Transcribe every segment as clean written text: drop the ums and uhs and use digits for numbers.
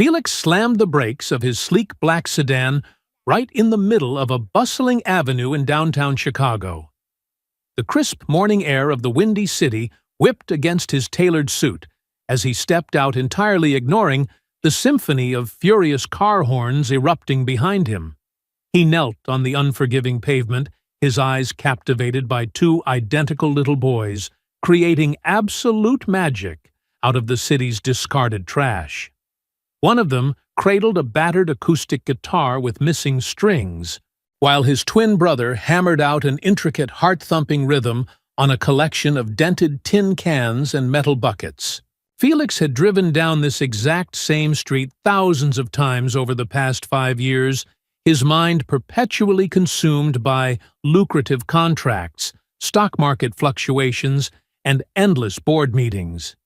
Felix slammed the brakes of his sleek black sedan right in the middle of a bustling avenue in downtown Chicago. The crisp morning air of the windy city whipped against his tailored suit as he stepped out, entirely ignoring the symphony of furious car horns erupting behind him. He knelt on the unforgiving pavement, his eyes captivated by two identical little boys, creating absolute magic out of the city's discarded trash. One of them cradled a battered acoustic guitar with missing strings, while his twin brother hammered out an intricate heart-thumping rhythm on a collection of dented tin cans and metal buckets. Felix had driven down this exact same street thousands of times over the past 5 years, his mind perpetually consumed by lucrative contracts, stock market fluctuations, and endless board meetings.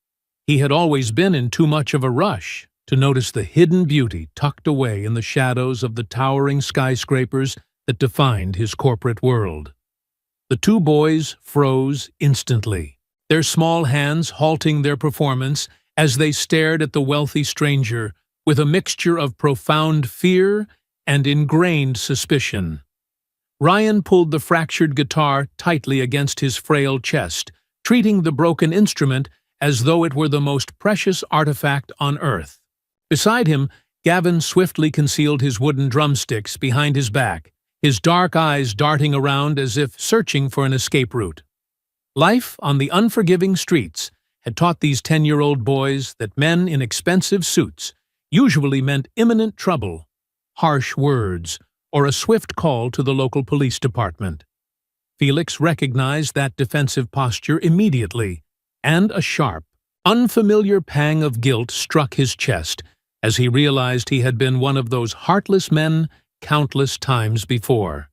He had always been in too much of a rush to notice the hidden beauty tucked away in the shadows of the towering skyscrapers that defined his corporate world. The two boys froze instantly, their small hands halting their performance as they stared at the wealthy stranger with a mixture of profound fear and ingrained suspicion. Ryan pulled the fractured guitar tightly against his frail chest, treating the broken instrument as though it were the most precious artifact on earth. Beside him, Gavin swiftly concealed his wooden drumsticks behind his back, his dark eyes darting around as if searching for an escape route. Life on the unforgiving streets had taught these 10-year-old boys that men in expensive suits usually meant imminent trouble, harsh words, or a swift call to the local police department. Felix recognized that defensive posture immediately, and a sharp, unfamiliar pang of guilt struck his chest as he realized he had been one of those heartless men countless times before.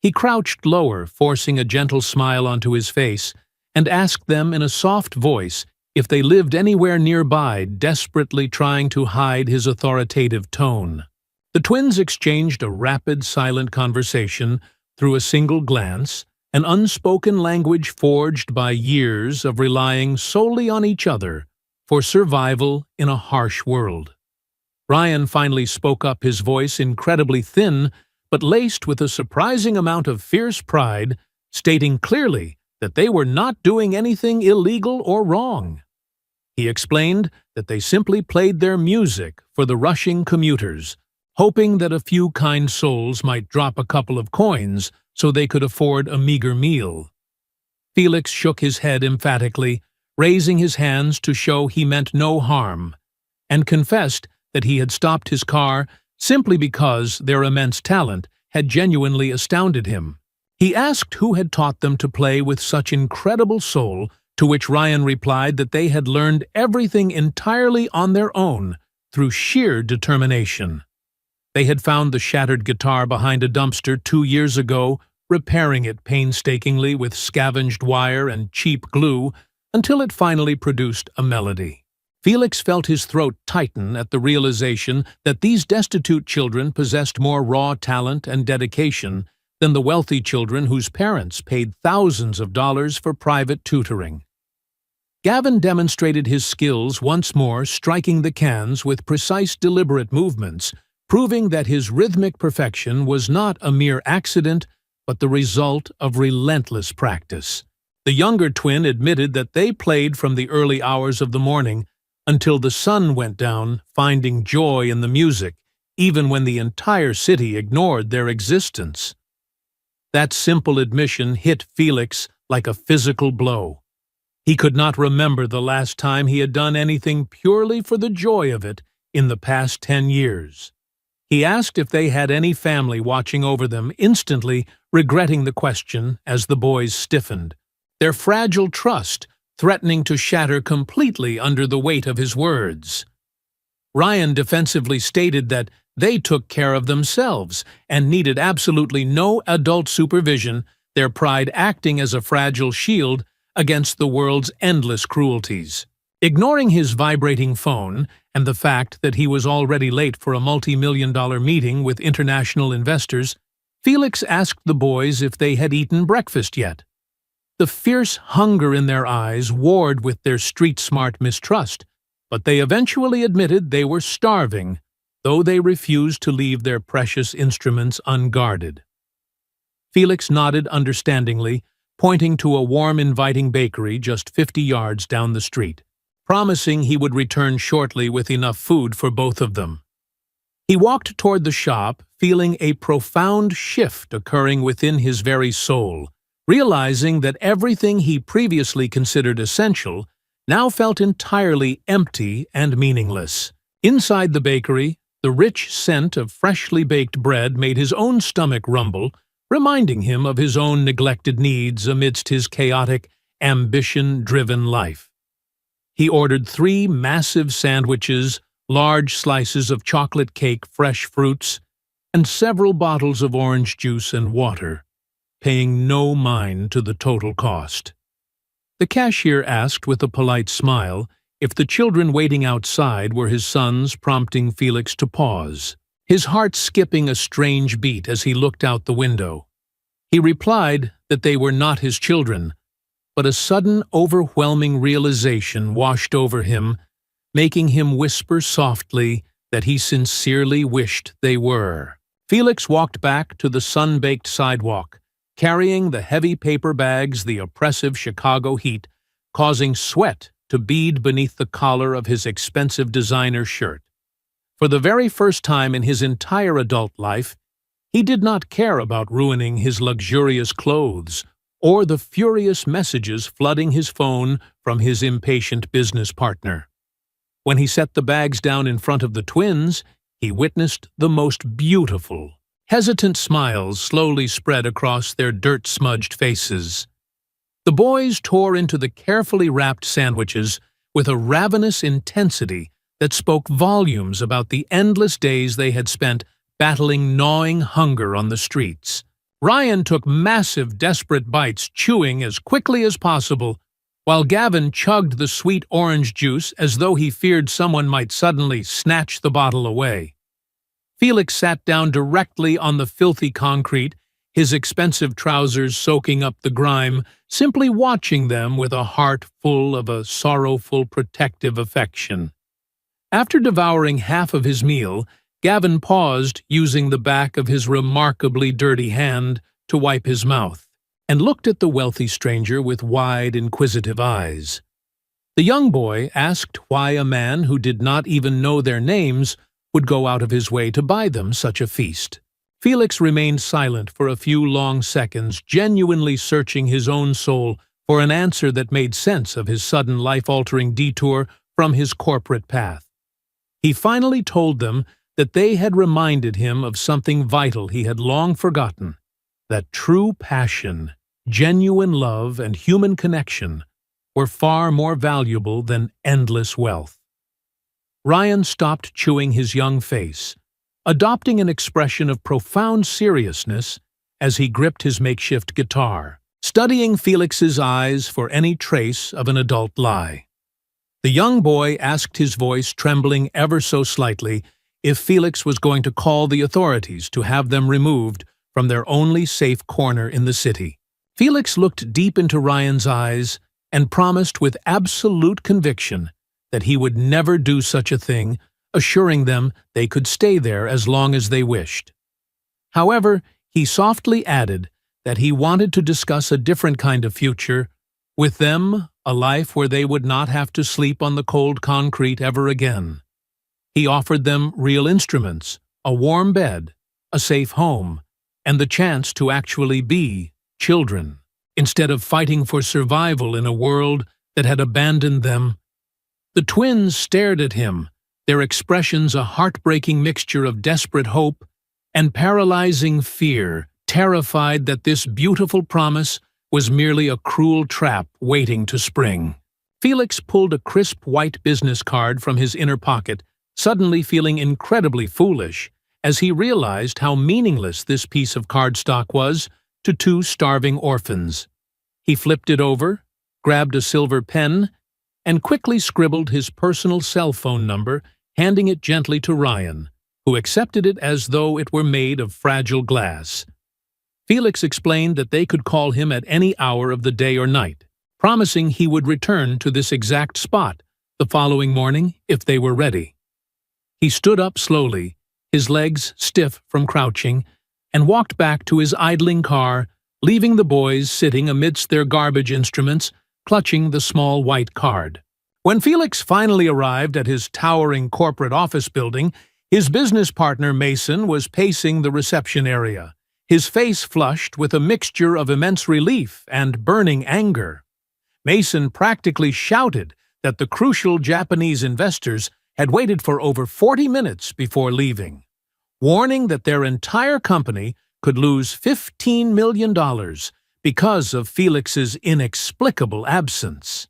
He crouched lower, forcing a gentle smile onto his face, and asked them in a soft voice if they lived anywhere nearby, desperately trying to hide his authoritative tone. The twins exchanged a rapid, silent conversation through a single glance, an unspoken language forged by years of relying solely on each other for survival in a harsh world. Ryan finally spoke up, his voice incredibly thin but laced with a surprising amount of fierce pride, stating clearly that they were not doing anything illegal or wrong. He explained that they simply played their music for the rushing commuters, hoping that a few kind souls might drop a couple of coins so they could afford a meager meal. Felix shook his head emphatically, raising his hands to show he meant no harm, and confessed that he had stopped his car simply because their immense talent had genuinely astounded him. He asked who had taught them to play with such incredible soul, to which Ryan replied that they had learned everything entirely on their own through sheer determination. They had found the shattered guitar behind a dumpster 2 years ago, repairing it painstakingly with scavenged wire and cheap glue until it finally produced a melody. Felix felt his throat tighten at the realization that these destitute children possessed more raw talent and dedication than the wealthy children whose parents paid thousands of dollars for private tutoring. Gavin demonstrated his skills once more, striking the cans with precise, deliberate movements, proving that his rhythmic perfection was not a mere accident, but the result of relentless practice. The younger twin admitted that they played from the early hours of the morning until the sun went down, finding joy in the music, even when the entire city ignored their existence. That simple admission hit Felix like a physical blow. He could not remember the last time he had done anything purely for the joy of it in the past 10 years. He asked if they had any family watching over them, instantly regretting the question as the boys stiffened, their fragile trust threatening to shatter completely under the weight of his words. Ryan defensively stated that they took care of themselves and needed absolutely no adult supervision, their pride acting as a fragile shield against the world's endless cruelties. Ignoring his vibrating phone and the fact that he was already late for a multi-million-dollar meeting with international investors, Felix asked the boys if they had eaten breakfast yet. The fierce hunger in their eyes warred with their street-smart mistrust, but they eventually admitted they were starving, though they refused to leave their precious instruments unguarded. Felix nodded understandingly, pointing to a warm, inviting bakery just 50 yards down the street, promising he would return shortly with enough food for both of them. He walked toward the shop, feeling a profound shift occurring within his very soul, realizing that everything he previously considered essential now felt entirely empty and meaningless. Inside the bakery, the rich scent of freshly baked bread made his own stomach rumble, reminding him of his own neglected needs amidst his chaotic, ambition-driven life. He ordered 3 massive sandwiches, large slices of chocolate cake, fresh fruits, and several bottles of orange juice and water, paying no mind to the total cost. The cashier asked with a polite smile if the children waiting outside were his sons, prompting Felix to pause, his heart skipping a strange beat as he looked out the window. He replied that they were not his children, but a sudden, overwhelming realization washed over him, making him whisper softly that he sincerely wished they were. Felix walked back to the sun-baked sidewalk, carrying the heavy paper bags, the oppressive Chicago heat, causing sweat to bead beneath the collar of his expensive designer shirt. For the very first time in his entire adult life, he did not care about ruining his luxurious clothes or the furious messages flooding his phone from his impatient business partner. When he set the bags down in front of the twins, he witnessed the most beautiful, hesitant smiles slowly spread across their dirt-smudged faces. The boys tore into the carefully wrapped sandwiches with a ravenous intensity that spoke volumes about the endless days they had spent battling gnawing hunger on the streets. Ryan took massive, desperate bites, chewing as quickly as possible, while Gavin chugged the sweet orange juice as though he feared someone might suddenly snatch the bottle away. Felix sat down directly on the filthy concrete, his expensive trousers soaking up the grime, simply watching them with a heart full of a sorrowful, protective affection. After devouring half of his meal, Gavin paused, using the back of his remarkably dirty hand to wipe his mouth, and looked at the wealthy stranger with wide, inquisitive eyes. The young boy asked why a man who did not even know their names would go out of his way to buy them such a feast. Felix remained silent for a few long seconds, genuinely searching his own soul for an answer that made sense of his sudden life-altering detour from his corporate path. He finally told them that they had reminded him of something vital he had long forgotten, that true passion, genuine love, and human connection were far more valuable than endless wealth. Ryan stopped chewing his young face, adopting an expression of profound seriousness as he gripped his makeshift guitar, studying Felix's eyes for any trace of an adult lie. The young boy asked, his voice trembling ever so slightly, if Felix was going to call the authorities to have them removed from their only safe corner in the city. Felix looked deep into Ryan's eyes and promised with absolute conviction that he would never do such a thing, assuring them they could stay there as long as they wished. However, he softly added that he wanted to discuss a different kind of future, with them a life where they would not have to sleep on the cold concrete ever again. He offered them real instruments, a warm bed, a safe home, and the chance to actually be children, instead of fighting for survival in a world that had abandoned them. The twins stared at him, their expressions a heartbreaking mixture of desperate hope and paralyzing fear, terrified that this beautiful promise was merely a cruel trap waiting to spring. Felix pulled a crisp white business card from his inner pocket, suddenly feeling incredibly foolish as he realized how meaningless this piece of cardstock was to 2 starving orphans. He flipped it over, grabbed a silver pen, and quickly scribbled his personal cell phone number, handing it gently to Ryan, who accepted it as though it were made of fragile glass. Felix explained that they could call him at any hour of the day or night, promising he would return to this exact spot the following morning if they were ready. He stood up slowly, his legs stiff from crouching, and walked back to his idling car, leaving the boys sitting amidst their garbage instruments, clutching the small white card. When Felix finally arrived at his towering corporate office building, his business partner Mason was pacing the reception area, his face flushed with a mixture of immense relief and burning anger. Mason practically shouted that the crucial Japanese investors had waited for over 40 minutes before leaving, warning that their entire company could lose $15 million because of Felix's inexplicable absence.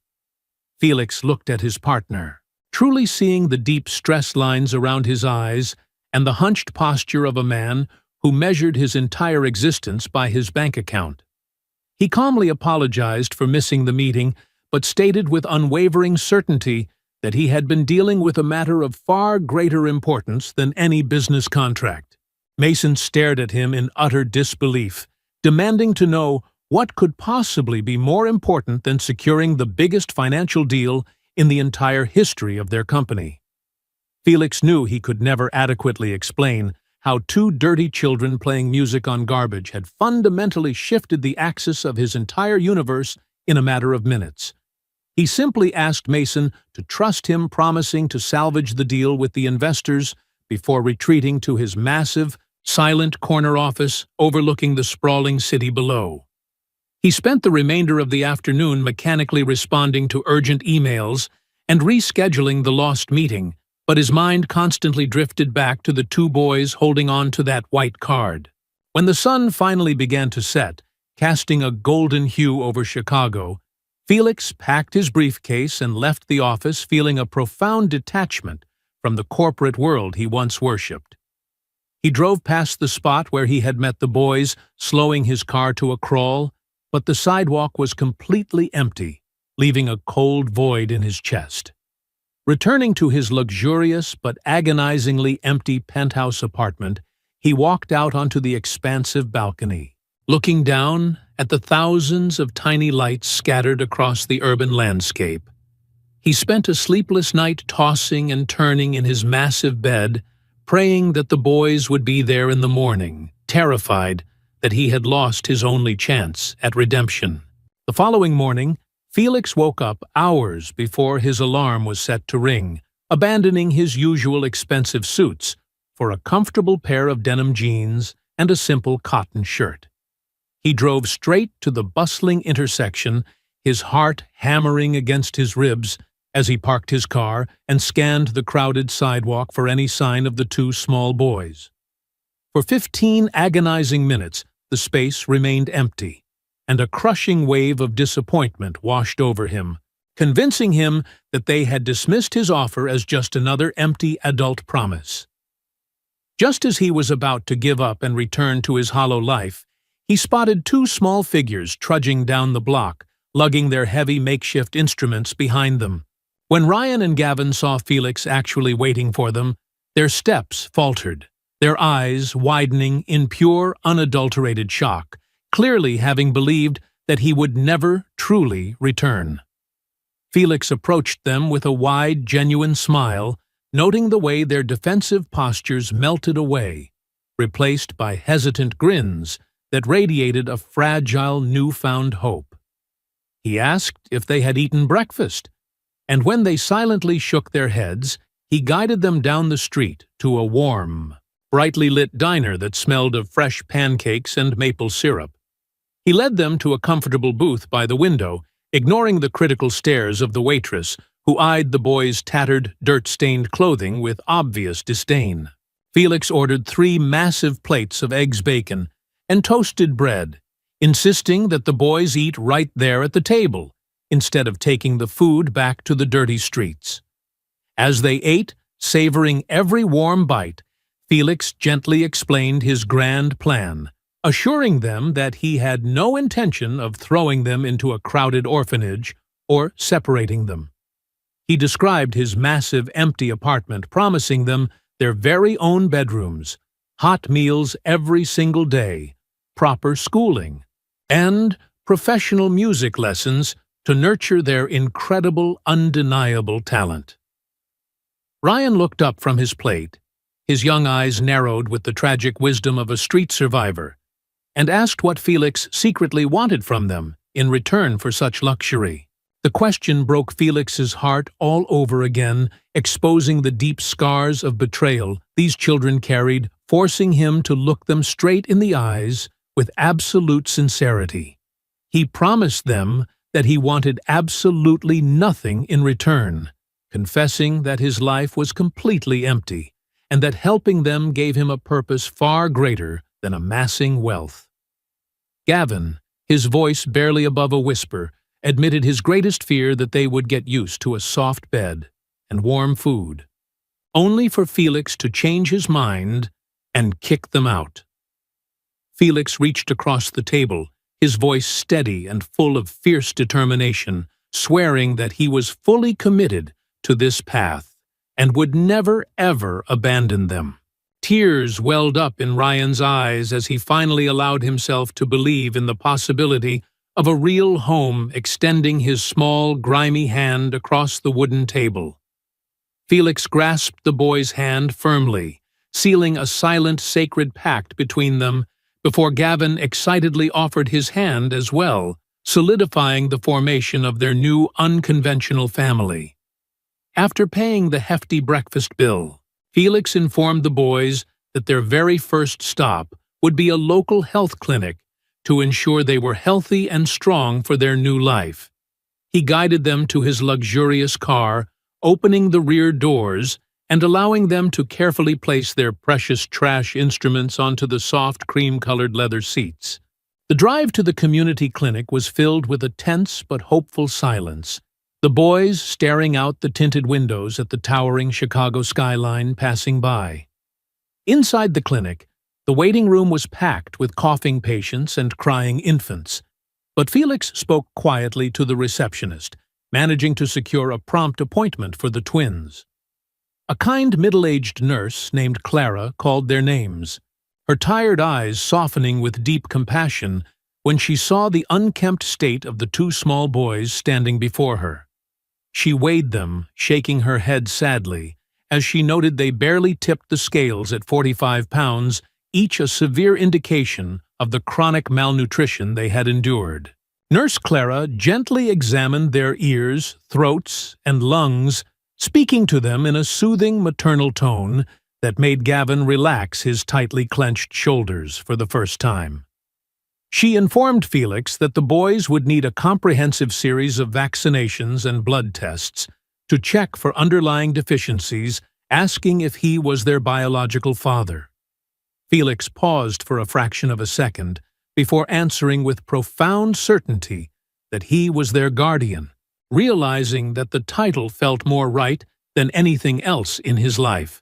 Felix looked at his partner, truly seeing the deep stress lines around his eyes and the hunched posture of a man who measured his entire existence by his bank account. He calmly apologized for missing the meeting, but stated with unwavering certainty that he had been dealing with a matter of far greater importance than any business contract. Mason stared at him in utter disbelief, demanding to know what could possibly be more important than securing the biggest financial deal in the entire history of their company. Felix knew he could never adequately explain how two dirty children playing music on garbage had fundamentally shifted the axis of his entire universe in a matter of minutes. He simply asked Mason to trust him, promising to salvage the deal with the investors before retreating to his massive, silent corner office overlooking the sprawling city below. He spent the remainder of the afternoon mechanically responding to urgent emails and rescheduling the lost meeting, but his mind constantly drifted back to the two boys holding on to that white card. When the sun finally began to set, casting a golden hue over Chicago, Felix packed his briefcase and left the office feeling a profound detachment from the corporate world he once worshipped. He drove past the spot where he had met the boys, slowing his car to a crawl, but the sidewalk was completely empty, leaving a cold void in his chest. Returning to his luxurious but agonizingly empty penthouse apartment, he walked out onto the expansive balcony, looking down at the thousands of tiny lights scattered across the urban landscape. He spent a sleepless night tossing and turning in his massive bed, praying that the boys would be there in the morning, terrified that he had lost his only chance at redemption. The following morning, Felix woke up hours before his alarm was set to ring, abandoning his usual expensive suits for a comfortable pair of denim jeans and a simple cotton shirt. He drove straight to the bustling intersection, his heart hammering against his ribs as he parked his car and scanned the crowded sidewalk for any sign of the two small boys. For 15 agonizing minutes, the space remained empty, and a crushing wave of disappointment washed over him, convincing him that they had dismissed his offer as just another empty adult promise. Just as he was about to give up and return to his hollow life, he spotted two small figures trudging down the block, lugging their heavy makeshift instruments behind them. When Ryan and Gavin saw Felix actually waiting for them, their steps faltered, their eyes widening in pure, unadulterated shock, clearly having believed that he would never truly return. Felix approached them with a wide, genuine smile, noting the way their defensive postures melted away, replaced by hesitant grins that radiated a fragile, newfound hope. He asked if they had eaten breakfast, and when they silently shook their heads, he guided them down the street to a warm, brightly lit diner that smelled of fresh pancakes and maple syrup. He led them to a comfortable booth by the window, ignoring the critical stares of the waitress, who eyed the boys' tattered, dirt-stained clothing with obvious disdain. Felix ordered 3 massive plates of eggs bacon and toasted bread, insisting that the boys eat right there at the table, instead of taking the food back to the dirty streets. As they ate, savoring every warm bite, Felix gently explained his grand plan, assuring them that he had no intention of throwing them into a crowded orphanage or separating them. He described his massive empty apartment, promising them their very own bedrooms, hot meals every single day, proper schooling, and professional music lessons to nurture their incredible, undeniable talent. Ryan looked up from his plate, his young eyes narrowed with the tragic wisdom of a street survivor, and asked what Felix secretly wanted from them in return for such luxury. The question broke Felix's heart all over again, exposing the deep scars of betrayal these children carried, forcing him to look them straight in the eyes with absolute sincerity. He promised them that he wanted absolutely nothing in return, confessing that his life was completely empty, and that helping them gave him a purpose far greater than amassing wealth. Gavin, his voice barely above a whisper, admitted his greatest fear that they would get used to a soft bed and warm food, only for Felix to change his mind and kick them out. Felix reached across the table, his voice steady and full of fierce determination, swearing that he was fully committed to this path and would never, ever abandon them. Tears welled up in Ryan's eyes as he finally allowed himself to believe in the possibility of a real home, extending his small, grimy hand across the wooden table. Felix grasped the boy's hand firmly, sealing a silent, sacred pact between them, before Gavin excitedly offered his hand as well, solidifying the formation of their new unconventional family. After paying the hefty breakfast bill, Felix informed the boys that their very first stop would be a local health clinic to ensure they were healthy and strong for their new life. He guided them to his luxurious car, opening the rear doors and allowing them to carefully place their precious trash instruments onto the soft cream-colored leather seats. The drive to the community clinic was filled with a tense but hopeful silence, the boys staring out the tinted windows at the towering Chicago skyline passing by. Inside the clinic, the waiting room was packed with coughing patients and crying infants, but Felix spoke quietly to the receptionist, managing to secure a prompt appointment for the twins. A kind middle-aged nurse named Clara called their names, her tired eyes softening with deep compassion when she saw the unkempt state of the two small boys standing before her. She weighed them, shaking her head sadly, as she noted they barely tipped the scales at 45 pounds, each a severe indication of the chronic malnutrition they had endured. Nurse Clara gently examined their ears, throats, and lungs, speaking to them in a soothing maternal tone that made Gavin relax his tightly clenched shoulders for the first time. She informed Felix that the boys would need a comprehensive series of vaccinations and blood tests to check for underlying deficiencies, asking if he was their biological father. Felix paused for a fraction of a second before answering with profound certainty that he was their guardian, realizing that the title felt more right than anything else in his life.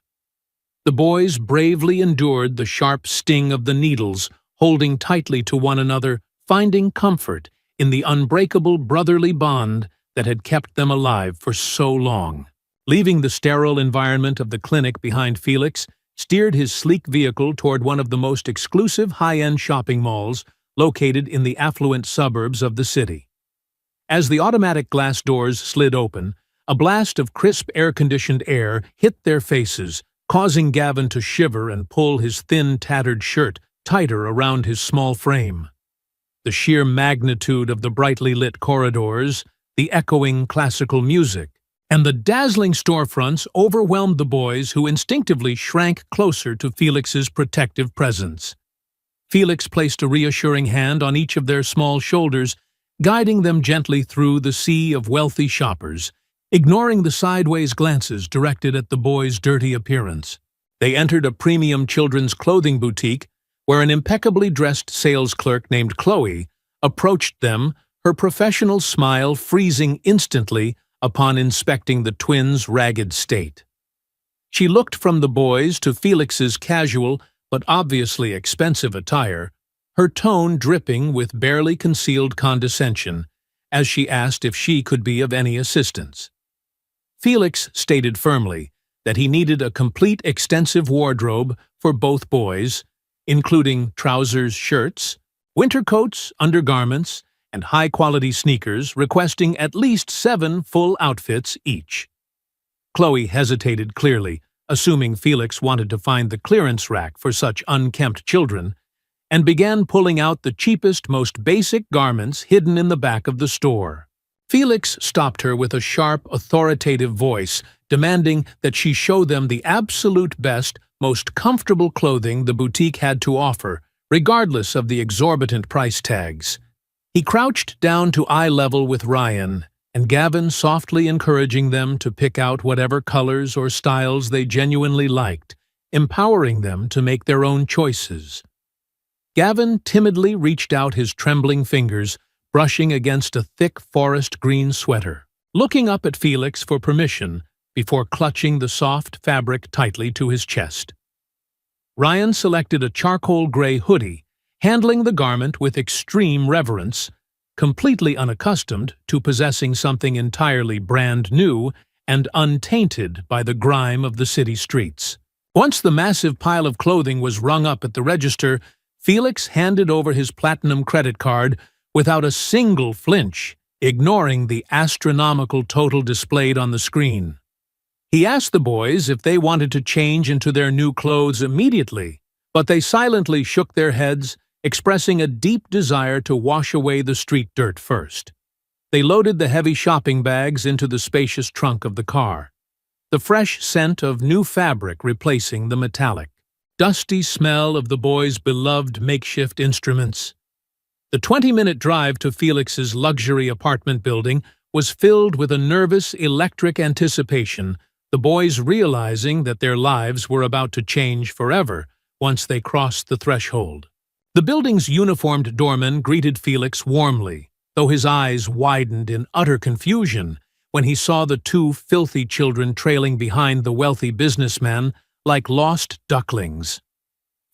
The boys bravely endured the sharp sting of the needles, holding tightly to one another, finding comfort in the unbreakable brotherly bond that had kept them alive for so long. Leaving the sterile environment of the clinic behind, Felix steered his sleek vehicle toward one of the most exclusive high-end shopping malls located in the affluent suburbs of the city. As the automatic glass doors slid open, a blast of crisp air-conditioned air hit their faces, causing Gavin to shiver and pull his thin, tattered shirt tighter around his small frame. The sheer magnitude of the brightly lit corridors, the echoing classical music, and the dazzling storefronts overwhelmed the boys, who instinctively shrank closer to Felix's protective presence. Felix placed a reassuring hand on each of their small shoulders, guiding them gently through the sea of wealthy shoppers, ignoring the sideways glances directed at the boys' dirty appearance. They entered a premium children's clothing boutique where an impeccably dressed sales clerk named Chloe approached them, her professional smile freezing instantly upon inspecting the twins' ragged state. She looked from the boys to Felix's casual but obviously expensive attire, her tone dripping with barely concealed condescension, as she asked if she could be of any assistance. Felix stated firmly that he needed a complete extensive wardrobe for both boys, including trousers, shirts, winter coats, undergarments, and high-quality sneakers, requesting at least 7 full outfits each. Chloe hesitated clearly, assuming Felix wanted to find the clearance rack for such unkempt children, and began pulling out the cheapest, most basic garments hidden in the back of the store. Felix stopped her with a sharp, authoritative voice, demanding that she show them the absolute best, most comfortable clothing the boutique had to offer, regardless of the exorbitant price tags. He crouched down to eye level with Ryan, and Gavin softly encouraging them to pick out whatever colors or styles they genuinely liked, empowering them to make their own choices. Gavin timidly reached out his trembling fingers, brushing against a thick forest green sweater, looking up at Felix for permission before clutching the soft fabric tightly to his chest. Ryan selected a charcoal gray hoodie, handling the garment with extreme reverence, completely unaccustomed to possessing something entirely brand new and untainted by the grime of the city streets. Once the massive pile of clothing was rung up at the register, Felix handed over his platinum credit card without a single flinch, ignoring the astronomical total displayed on the screen. He asked the boys if they wanted to change into their new clothes immediately, but they silently shook their heads, expressing a deep desire to wash away the street dirt first. They loaded the heavy shopping bags into the spacious trunk of the car, the fresh scent of new fabric replacing the metallic, dusty smell of the boys' beloved makeshift instruments. The 20-minute drive to Felix's luxury apartment building was filled with a nervous, electric anticipation, the boys realizing that their lives were about to change forever once they crossed the threshold. The building's uniformed doorman greeted Felix warmly, though his eyes widened in utter confusion when he saw the 2 filthy children trailing behind the wealthy businessman like lost ducklings.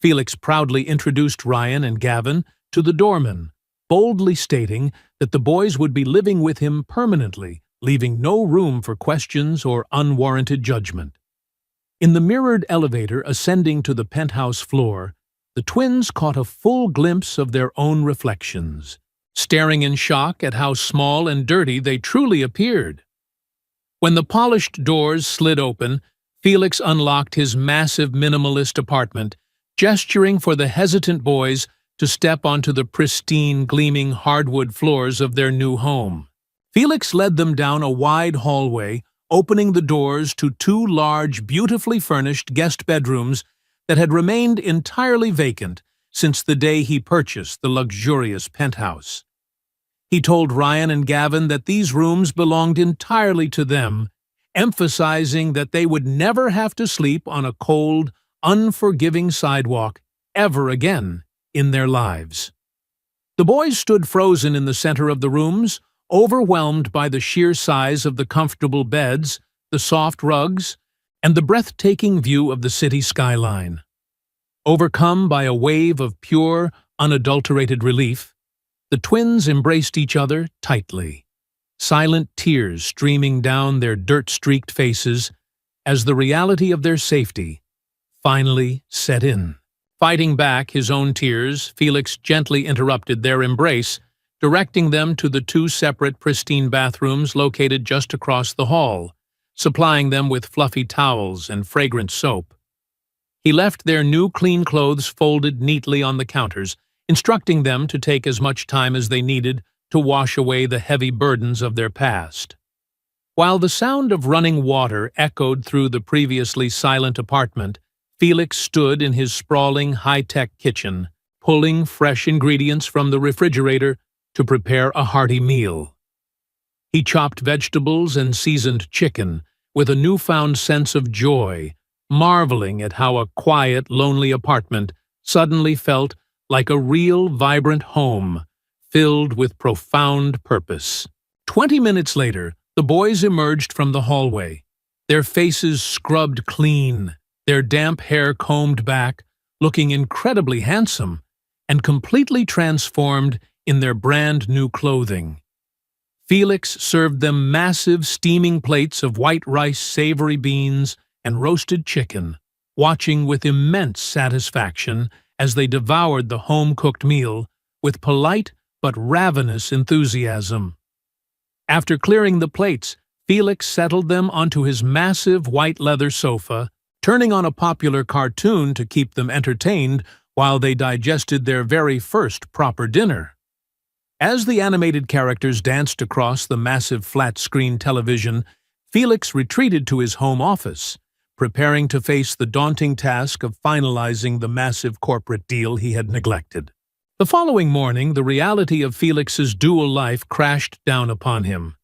Felix proudly introduced Ryan and Gavin to the doorman, boldly stating that the boys would be living with him permanently, leaving no room for questions or unwarranted judgment. In the mirrored elevator ascending to the penthouse floor, the twins caught a full glimpse of their own reflections, staring in shock at how small and dirty they truly appeared. When the polished doors slid open, Felix unlocked his massive minimalist apartment, gesturing for the hesitant boys to step onto the pristine, gleaming hardwood floors of their new home. Felix led them down a wide hallway, opening the doors to 2 large, beautifully furnished guest bedrooms that had remained entirely vacant since the day he purchased the luxurious penthouse. He told Ryan and Gavin that these rooms belonged entirely to them, emphasizing that they would never have to sleep on a cold, unforgiving sidewalk ever again in their lives. The boys stood frozen in the center of the rooms, overwhelmed by the sheer size of the comfortable beds, the soft rugs, and the breathtaking view of the city skyline. Overcome by a wave of pure, unadulterated relief, the twins embraced each other tightly, silent tears streaming down their dirt-streaked faces as the reality of their safety finally set in. Fighting back his own tears, Felix gently interrupted their embrace, directing them to the 2 separate pristine bathrooms located just across the hall, supplying them with fluffy towels and fragrant soap. He left their new clean clothes folded neatly on the counters, instructing them to take as much time as they needed to wash away the heavy burdens of their past. While the sound of running water echoed through the previously silent apartment, Felix stood in his sprawling high-tech kitchen, pulling fresh ingredients from the refrigerator to prepare a hearty meal. He chopped vegetables and seasoned chicken with a newfound sense of joy, marveling at how a quiet, lonely apartment suddenly felt like a real, vibrant home, filled with profound purpose. 20 minutes later, the boys emerged from the hallway, their faces scrubbed clean, their damp hair combed back, looking incredibly handsome and completely transformed in their brand-new clothing. Felix served them massive, steaming plates of white rice, savory beans, and roasted chicken, watching with immense satisfaction as they devoured the home-cooked meal with polite but ravenous enthusiasm. After clearing the plates, Felix settled them onto his massive white leather sofa, turning on a popular cartoon to keep them entertained while they digested their very first proper dinner. As the animated characters danced across the massive flat-screen television, Felix retreated to his home office, preparing to face the daunting task of finalizing the massive corporate deal he had neglected. The following morning, the reality of Felix's dual life crashed down upon him.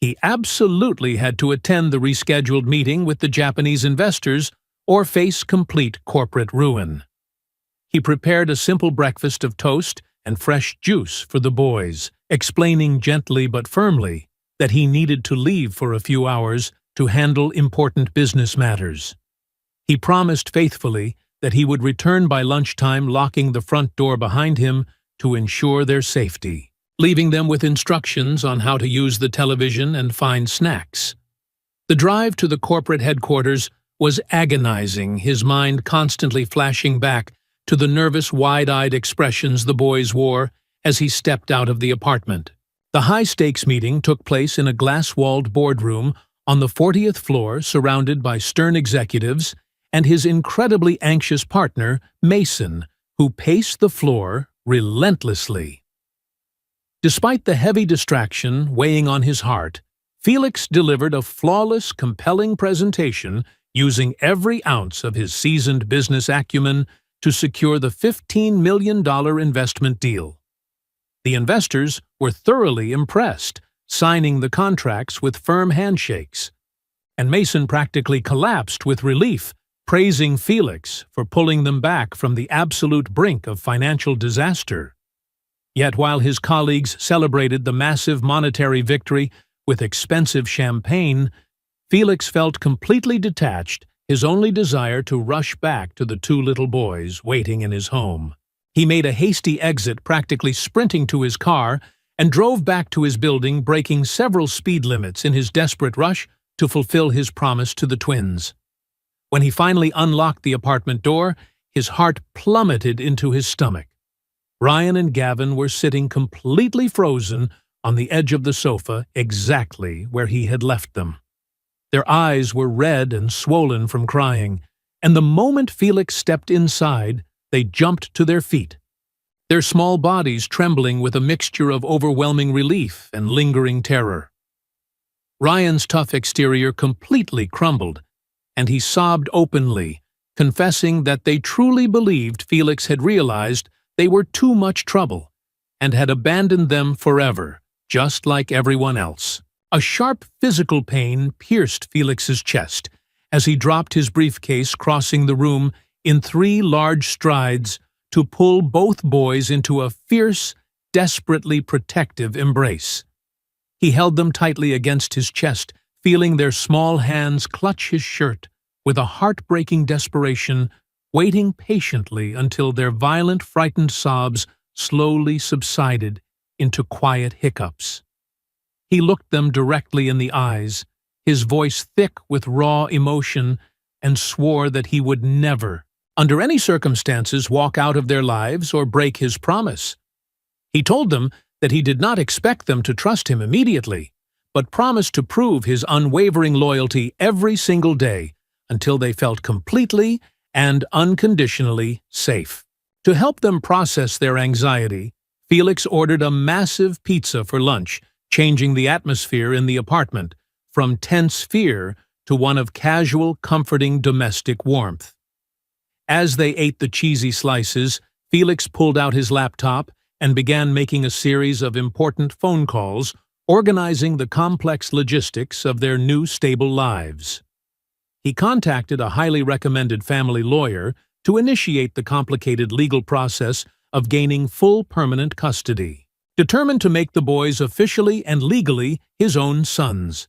He absolutely had to attend the rescheduled meeting with the Japanese investors or face complete corporate ruin. He prepared a simple breakfast of toast and fresh juice for the boys, explaining gently but firmly that he needed to leave for a few hours to handle important business matters. He promised faithfully that he would return by lunchtime, locking the front door behind him to ensure their safety, leaving them with instructions on how to use the television and find snacks. The drive to the corporate headquarters was agonizing, his mind constantly flashing back to the nervous, wide-eyed expressions the boys wore as he stepped out of the apartment. The high-stakes meeting took place in a glass-walled boardroom on the 40th floor, surrounded by stern executives and his incredibly anxious partner, Mason, who paced the floor relentlessly. Despite the heavy distraction weighing on his heart, Felix delivered a flawless, compelling presentation using every ounce of his seasoned business acumen to secure the $15 million investment deal. The investors were thoroughly impressed, signing the contracts with firm handshakes, and Mason practically collapsed with relief, praising Felix for pulling them back from the absolute brink of financial disaster. Yet while his colleagues celebrated the massive monetary victory with expensive champagne, Felix felt completely detached, his only desire to rush back to the two little boys waiting in his home. He made a hasty exit, practically sprinting to his car, and drove back to his building, breaking several speed limits in his desperate rush to fulfill his promise to the twins. When he finally unlocked the apartment door, his heart plummeted into his stomach. Ryan and Gavin were sitting completely frozen on the edge of the sofa, exactly where he had left them. Their eyes were red and swollen from crying, and the moment Felix stepped inside, they jumped to their feet, their small bodies trembling with a mixture of overwhelming relief and lingering terror. Ryan's tough exterior completely crumbled, and he sobbed openly, confessing that they truly believed Felix had realized they were too much trouble and had abandoned them forever, just like everyone else. A sharp physical pain pierced Felix's chest as he dropped his briefcase, crossing the room in 3 large strides to pull both boys into a fierce, desperately protective embrace. He held them tightly against his chest, feeling their small hands clutch his shirt with a heartbreaking desperation, waiting patiently until their violent, frightened sobs slowly subsided into quiet hiccups. He looked them directly in the eyes, his voice thick with raw emotion, and swore that he would never, under any circumstances, walk out of their lives or break his promise. He told them that he did not expect them to trust him immediately, but promised to prove his unwavering loyalty every single day until they felt completely and unconditionally safe. To help them process their anxiety, Felix ordered a massive pizza for lunch, changing the atmosphere in the apartment from tense fear to one of casual, comforting domestic warmth. As they ate the cheesy slices, Felix pulled out his laptop and began making a series of important phone calls, organizing the complex logistics of their new stable lives. He contacted a highly recommended family lawyer to initiate the complicated legal process of gaining full permanent custody, determined to make the boys officially and legally his own sons.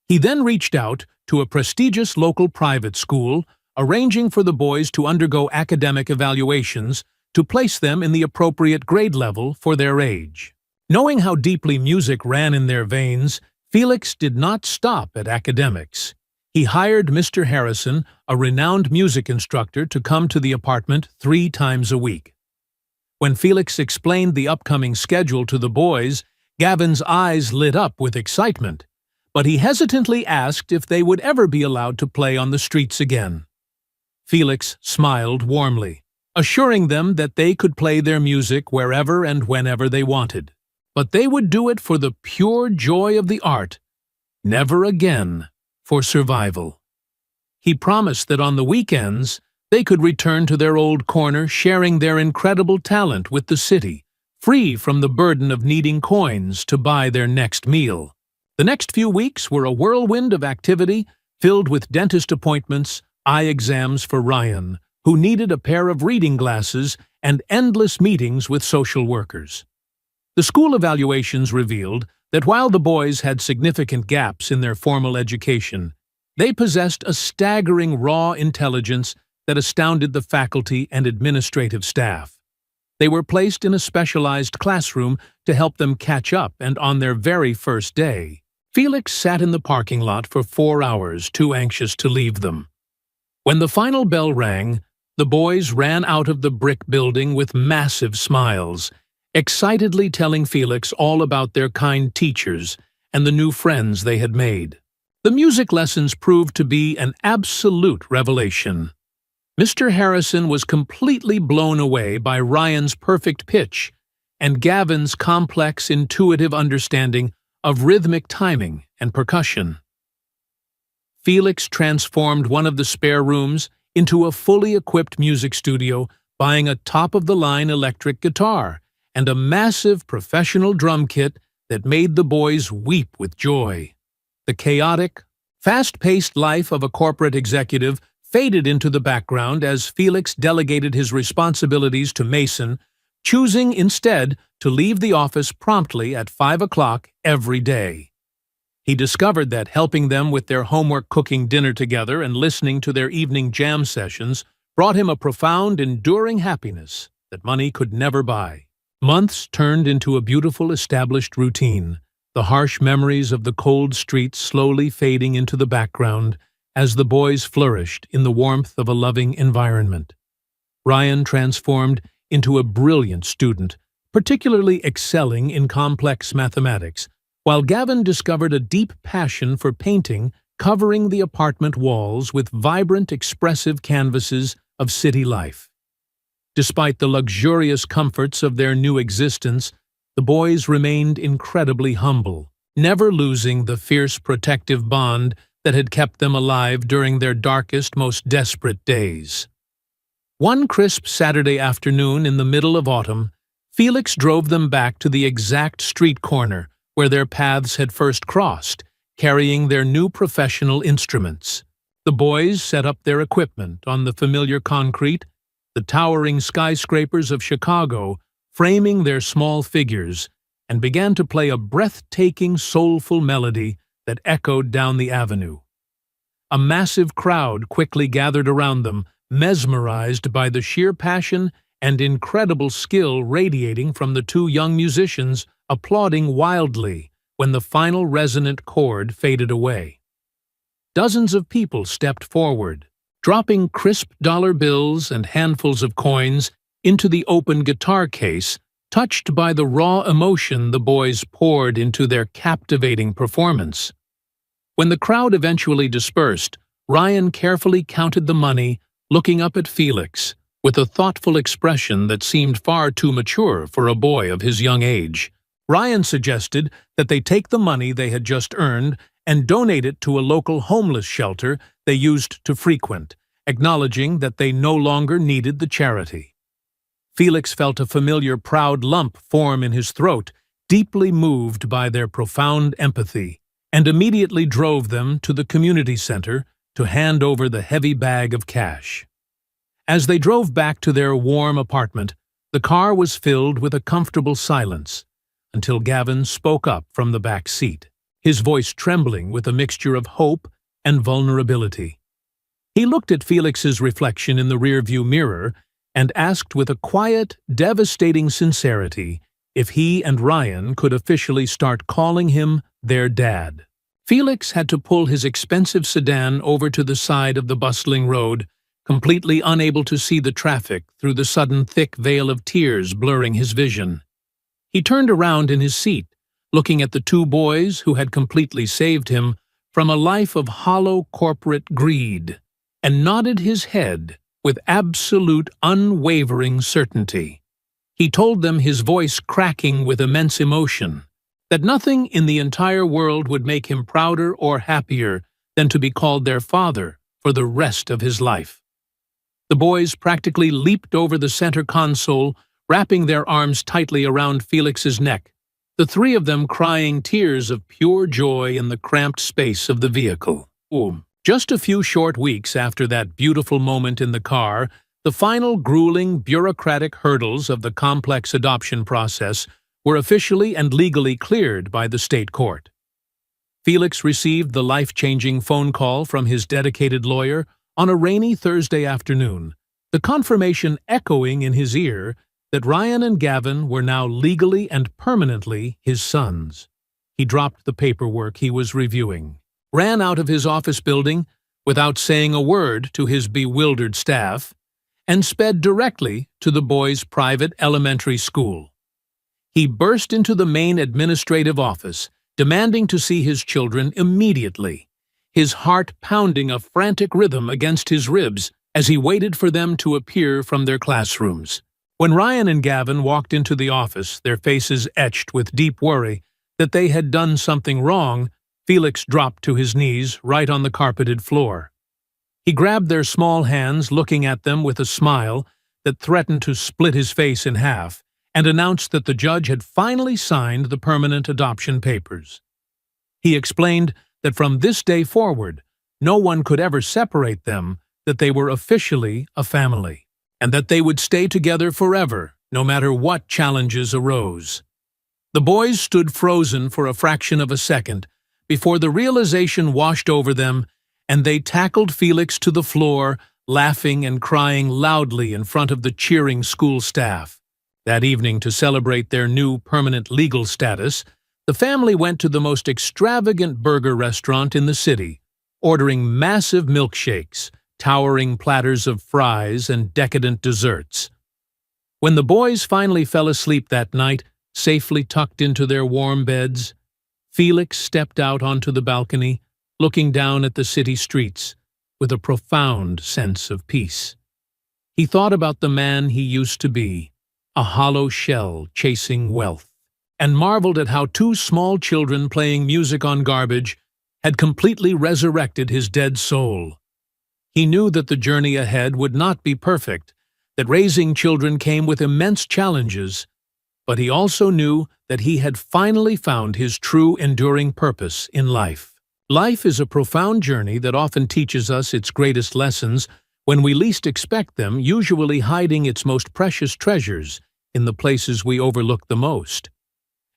He then reached out to a prestigious local private school, arranging for the boys to undergo academic evaluations to place them in the appropriate grade level for their age. Knowing how deeply music ran in their veins, Felix did not stop at academics. He hired Mr. Harrison, a renowned music instructor, to come to the apartment 3 times a week. When Felix explained the upcoming schedule to the boys, Gavin's eyes lit up with excitement, but he hesitantly asked if they would ever be allowed to play on the streets again. Felix smiled warmly, assuring them that they could play their music wherever and whenever they wanted. But they would do it for the pure joy of the art, never again for survival. He promised that on the weekends, they could return to their old corner, sharing their incredible talent with the city, free from the burden of needing coins to buy their next meal. The next few weeks were a whirlwind of activity filled with dentist appointments, eye exams for Ryan, who needed a pair of reading glasses, and endless meetings with social workers. The school evaluations revealed that while the boys had significant gaps in their formal education, they possessed a staggering raw intelligence that astounded the faculty and administrative staff. They were placed in a specialized classroom to help them catch up, and on their very first day, Felix sat in the parking lot for 4 hours, too anxious to leave them. When the final bell rang, the boys ran out of the brick building with massive smiles, excitedly telling Felix all about their kind teachers and the new friends they had made. The music lessons proved to be an absolute revelation. Mr. Harrison was completely blown away by Ryan's perfect pitch and Gavin's complex, intuitive understanding of rhythmic timing and percussion. Felix transformed one of the spare rooms into a fully equipped music studio, buying a top-of-the-line electric guitar and a massive professional drum kit that made the boys weep with joy. The chaotic, fast-paced life of a corporate executive faded into the background as Felix delegated his responsibilities to Mason, choosing instead to leave the office promptly at 5 o'clock every day. He discovered that helping them with their homework, cooking dinner together, and listening to their evening jam sessions brought him a profound, enduring happiness that money could never buy. Months turned into a beautiful, established routine, the harsh memories of the cold streets slowly fading into the background as the boys flourished in the warmth of a loving environment. Ryan transformed into a brilliant student, particularly excelling in complex mathematics, while Gavin discovered a deep passion for painting, covering the apartment walls with vibrant, expressive canvases of city life. Despite the luxurious comforts of their new existence, the boys remained incredibly humble, never losing the fierce protective bond that had kept them alive during their darkest, most desperate days. One crisp Saturday afternoon in the middle of autumn, Felix drove them back to the exact street corner where their paths had first crossed, carrying their new professional instruments. The boys set up their equipment on the familiar concrete, the towering skyscrapers of Chicago framing their small figures, and began to play a breathtaking, soulful melody that echoed down the avenue. A massive crowd quickly gathered around them, mesmerized by the sheer passion and incredible skill radiating from the two young musicians, applauding wildly when the final resonant chord faded away. Dozens of people stepped forward, dropping crisp dollar bills and handfuls of coins into the open guitar case, touched by the raw emotion the boys poured into their captivating performance. When the crowd eventually dispersed, Ryan carefully counted the money, looking up at Felix with a thoughtful expression that seemed far too mature for a boy of his young age. Ryan suggested that they take the money they had just earned and donate it to a local homeless shelter they used to frequent, acknowledging that they no longer needed the charity. Felix felt a familiar proud lump form in his throat, deeply moved by their profound empathy, and immediately drove them to the community center to hand over the heavy bag of cash. As they drove back to their warm apartment, the car was filled with a comfortable silence, until Gavin spoke up from the back seat, his voice trembling with a mixture of hope and vulnerability. He looked at Felix's reflection in the rearview mirror and asked with a quiet, devastating sincerity if he and Ryan could officially start calling him their dad. Felix had to pull his expensive sedan over to the side of the bustling road, completely unable to see the traffic through the sudden thick veil of tears blurring his vision. He turned around in his seat, looking at the two boys who had completely saved him from a life of hollow corporate greed, and nodded his head with absolute unwavering certainty. He told them, his voice cracking with immense emotion, that nothing in the entire world would make him prouder or happier than to be called their father for the rest of his life. The boys practically leaped over the center console, wrapping their arms tightly around Felix's neck, the three of them crying tears of pure joy in the cramped space of the vehicle. Just a few short weeks after that beautiful moment in the car, the final grueling bureaucratic hurdles of the complex adoption process were officially and legally cleared by the state court. Felix received the life-changing phone call from his dedicated lawyer on a rainy Thursday afternoon, the confirmation echoing in his ear that Ryan and Gavin were now legally and permanently his sons. He dropped the paperwork he was reviewing, ran out of his office building without saying a word to his bewildered staff, and sped directly to the boys' private elementary school. He burst into the main administrative office, demanding to see his children immediately, his heart pounding a frantic rhythm against his ribs as he waited for them to appear from their classrooms. When Ryan and Gavin walked into the office, their faces etched with deep worry that they had done something wrong, Felix dropped to his knees right on the carpeted floor. He grabbed their small hands, looking at them with a smile that threatened to split his face in half, and announced that the judge had finally signed the permanent adoption papers. He explained that from this day forward, no one could ever separate them, that they were officially a family, and that they would stay together forever, no matter what challenges arose. The boys stood frozen for a fraction of a second before the realization washed over them, and they tackled Felix to the floor, laughing and crying loudly in front of the cheering school staff. That evening, to celebrate their new permanent legal status, the family went to the most extravagant burger restaurant in the city, ordering massive milkshakes, towering platters of fries, and decadent desserts. When the boys finally fell asleep that night, safely tucked into their warm beds, Felix stepped out onto the balcony, looking down at the city streets with a profound sense of peace. He thought about the man he used to be, a hollow shell chasing wealth, and marveled at how two small children playing music on garbage had completely resurrected his dead soul. He knew that the journey ahead would not be perfect, that raising children came with immense challenges, but he also knew that he had finally found his true enduring purpose in life. Life is a profound journey that often teaches us its greatest lessons when we least expect them, usually hiding its most precious treasures in the places we overlook the most.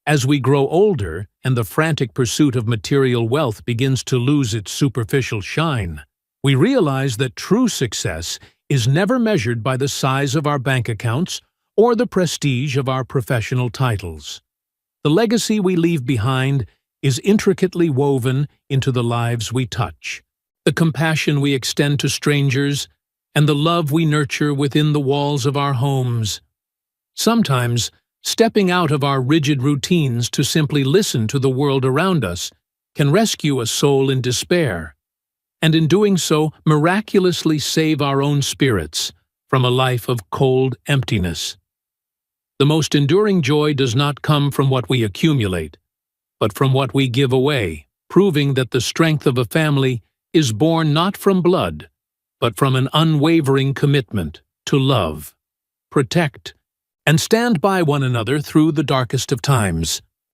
As we grow older and the frantic pursuit of material wealth begins to lose its superficial shine, we realize that true success is never measured by the size of our bank accounts or the prestige of our professional titles. The legacy we leave behind is intricately woven into the lives we touch, the compassion we extend to strangers, and the love we nurture within the walls of our homes. Sometimes, stepping out of our rigid routines to simply listen to the world around us can rescue a soul in despair, and in doing so, miraculously save our own spirits from a life of cold emptiness. The most enduring joy does not come from what we accumulate, but from what we give away, proving that the strength of a family is born not from blood, but from an unwavering commitment to love, protect, and stand by one another through the darkest of times.